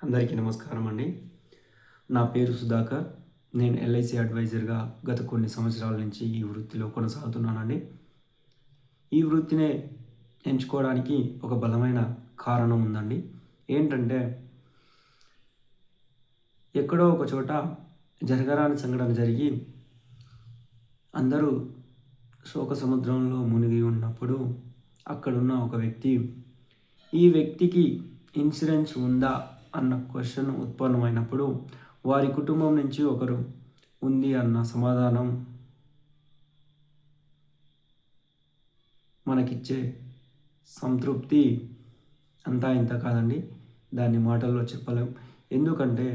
అందరికీ నమస్కారం అండి. నా పేరు సుధాకర్. నేను ఎల్ఐసి అడ్వైజర్‌గా గత కొన్ని సంవత్సరాల నుంచి ఈ వృత్తిలో కొనసాగుతున్నానండి. ఈ వృత్తినే ఎంచుకోవడానికి ఒక బలమైన కారణం ఉందండి. ఏంటంటే, ఎక్కడో ఒక చోట జరగరాని సంఘటన జరిగి అందరూ శోక సముద్రంలో మునిగి ఉన్నప్పుడు అక్కడున్న ఒక వ్యక్తి, ఈ వ్యక్తికి ఇన్సూరెన్స్ ఉందా అన్న క్వశ్చన్ ఉత్పన్నమైనప్పుడు వారి కుటుంబం నుంచి ఒకరు ఉంది అన్న సమాధానం మనకిచ్చే సంతృప్తి అంతా ఇంత కాదండి. దాన్ని మాటల్లో చెప్పలేం. ఎందుకంటే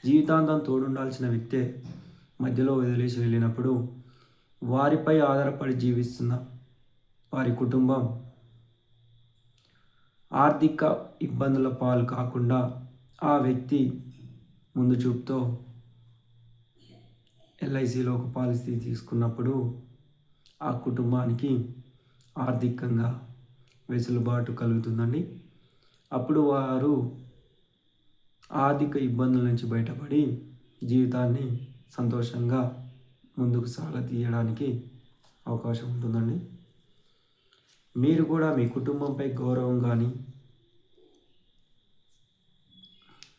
జీవితాంతం తోడుండాల్సిన వ్యక్తే మధ్యలో వదిలేసి వెళ్ళినప్పుడు వారిపై ఆధారపడి జీవిస్తున్న వారి కుటుంబం ఆర్థిక ఇబ్బందుల పాలు కాకుండా ఆ వ్యక్తి ముందు చూపుతో ఎల్ఐసిలో ఒక పాలసీ తీసుకున్నప్పుడు ఆ కుటుంబానికి ఆర్థికంగా వెసులుబాటు కలుగుతుందండి. అప్పుడు వారు ఆర్థిక ఇబ్బందుల నుంచి బయటపడి జీవితాన్ని సంతోషంగా ముందుకు సాగతీయడానికి అవకాశం ఉంటుందండి. మీరు కూడా మీ కుటుంబంపై గౌరవం కానీ